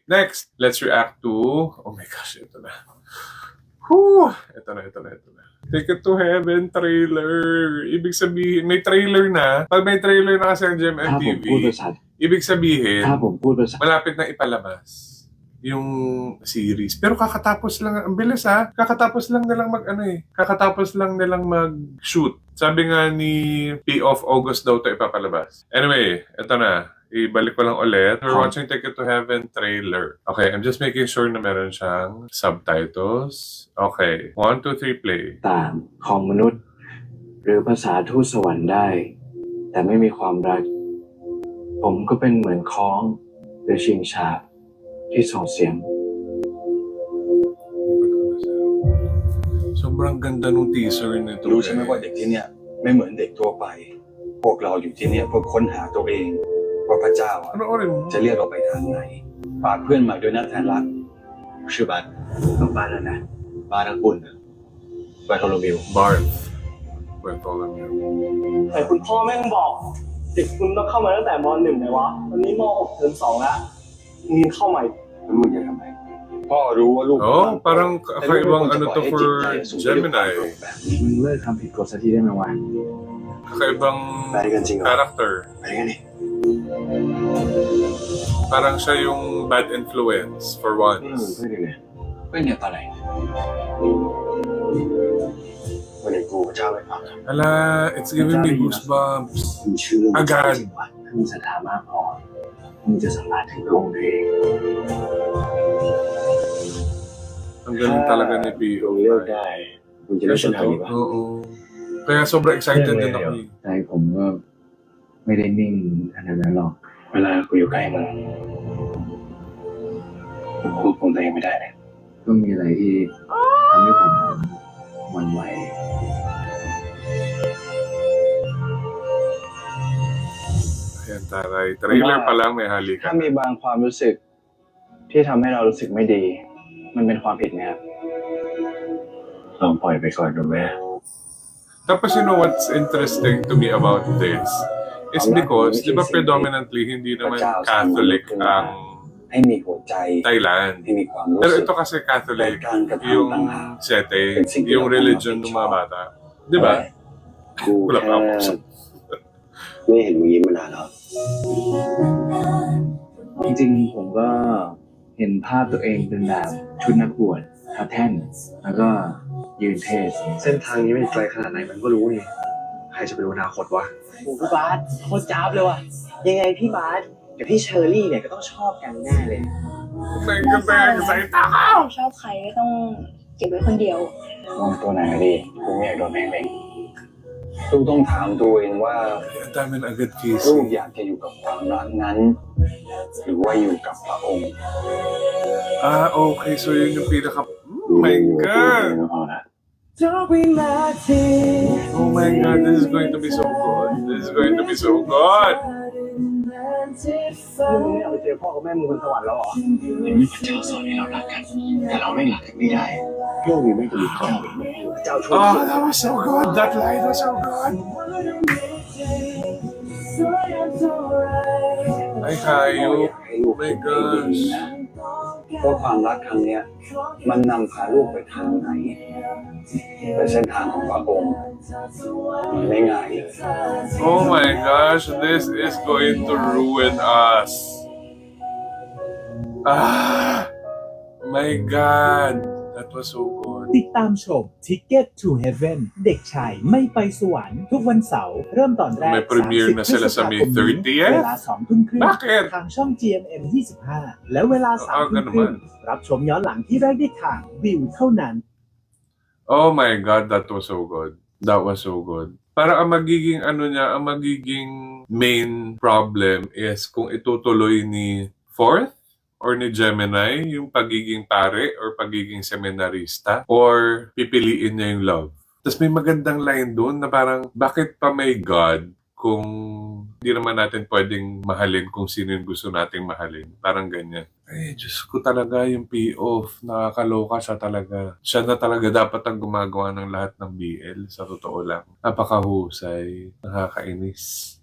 Next, let's react to... Oh my gosh, ito na. Whew! Ito na. Ticket to Heaven trailer. Ibig sabihin, may trailer na. Pag may trailer na kasi ang GMMTV, ibig sabihin, malapit na ipalabas yung series. Pero kakatapos lang, ang bilis ha, kakatapos lang nilang mag-shoot. Sabi nga ni P of August daw to ipapalabas. Anyway, ito na. Ibalik ko lang ulit. We're watching Ticket to Heaven trailer. Okay, I'm just making sure na meron siyang subtitles. Okay, 1, 2, 3, play. ต่างของมนุษย์หรือภาษาทูตสวรรค์ได้แต่ไม่มีความรักผมก็เป็นเหมือนค้องหรือชิงชาบที่ส่งเสียง Sobrang ganda nung teaser nito. รู้ใช่ไหมว่าเด็กที่เนี่ยไม่เหมือนเด็กทั่วไปพวกเราอยู่ที่เนี่ยเพื่อค้นหาตัวเองว่าพระเจ้าจะเรียกเราไปทางไหนฝากเพื่อนมาด้วยนะแทนรักชื่อบัตต้องบ้านแล้วนะบ้านทั้งปุ่นบาร์โทโลมิว Bartholomew แต่คุณพ่อแม่งบอกเด็กคุณต้องเข้ามาตั้งแต่ม .1 ไหนวะตอนนี้ม .6 เทอม 2 แล้วมึงเข้าใหม่ แล้วมึงจะทำไมพ่อรู้ว่าลูก Oh, parang kakaibang ano to for Gemini. มึงเลิกทำผิดกฎสักทีได้ไหมวะ Kakaibang ไปกันจริงเหรอ character. ไปกันดิ Parang siya yung bad influence for เพื่อน once. เพื่อนยังไงเพื่อนเนี่ยตอนไหนวันนี้กูเจ้าไปฟัง Ala, it's giving me goosebumps. มึงชื่อเรื่อง Agad. จริงวะถ้ามึงศรัทธามากพอมึงจะสัมผัสถึงพระองค์เอง Ang galing talaga ni มึง P.O. เลือกได้มึงจะเลือกเส้นทางนี้ปะ Oo. Kaya sobrang excited din ako eh. ใจผมก็ไม่ได้นิ่งขนาดนั้นหรอก เวลากูอยู่ใกล้มึงกูควบคุมตัวเองไม่ได้เลย ก็มีอะไรที่ทำให้ผมหวั่นไหว Ayan, taray. Trailer pa lang may ถ้า halikan. มีบางความรู้สึกที่ทำให้เรารู้สึกไม่ดี มันเป็นความผิดนะครับลองปล่อยไปก่อนดูแม่ Tapos you know what's interesting to me about this is because, di ba predominantly hindi naman Catholic ang ให้มีหัวใจ Thailand. ให้มีความรู้ Pero สึก ito kasi Catholic, yung setting, yung religion ng mga bata. Di ba? กู Wala แค่ pa ako. ไม่เห็นมึงยิ้มมานานแล้ว จริงๆผมก็เห็นภาพตัวเองเป็นแบบชุดนักบวชพระแท่นแล้วก็ยืนเทศ เส้นทางนี้มันไกลขนาดไหนมันก็รู้นี่ใครจะไปรู้อนาคตวะ โอ้พี่บาสโคตรจ้าบเลยว่ะยังไงพี่บาสกับพี่เชอรี่เนี่ยก็ต้องชอบกันแน่เลย May excited ako! ชอบใครก็ต้องเก็บไว้คนเดียว มองตัวไหนดีกูไม่อยากโดนแม่งเล็งลูกต้องถามตัวเองว่า Ang dami na agad ลูก kissing. อยากจะอยู่กับความรักนั้น หรือว่าอยู่กับพระองค์ Ah, okay. So yun yung pinaka... Oh my God! ก็พอละ Oh my God, this is going to be so good. This is going to be so good. มึงไม่อยากไปเจอพ่อกับแม่มึงบนสวรรค์แล้วเหรอ ยังมีพระเจ้าสอนให้เรารักกัน แต่เราไม่รักกันไม่ได้โลกนี้ไม่จะมีพระเจ้าหรือไม่ พระเจ้าช่วย Oh, that was so good. That line was so good. Ay, เรา kayo. อยากให้ลู Oh ก my คิดให้ดี gosh. นะเพราะความรักครั้งเนี้ยมันนำพาลูกไปทางไหนแต่เส้นทางของพระองค์มันไม่ง่ายเลย Oh my gosh, this is going to ruin us. Ah, my God. That was so good. ติดตามชม Ticket to Heaven เด็กชายไม่ไปสวรรค์ทุกวันเสาร์เริ่มตอนแรก May premiere na sila sa May 30th? เวลา 2 ทุ่มครึ่ง Bakit? ทางช่อง GMM 25 และเวลา 3 ทุ่ม ganun ครึ่ง naman. รับชมย้อนหลังที่ได้ทางวิวเท่านั้น Oh my God, that was so good. That was so good. Para ang magiging ano niya, ang magiging main problem is kung itutuloy ni Fourth or ni Gemini yung pagiging pare or pagiging seminarista or pipiliin niya yung love. Tapos may magandang line doon na parang bakit pa may God kung hindi naman natin pwedeng mahalin kung sino yung gusto nating mahalin. Parang ganyan. Ay, Diyos ko talaga yung P.O.F. Nakakaloka siya talaga. Siya na talaga dapat ang gumagawa ng lahat ng BL. Sa totoo lang. Napakahusay. Nakakainis.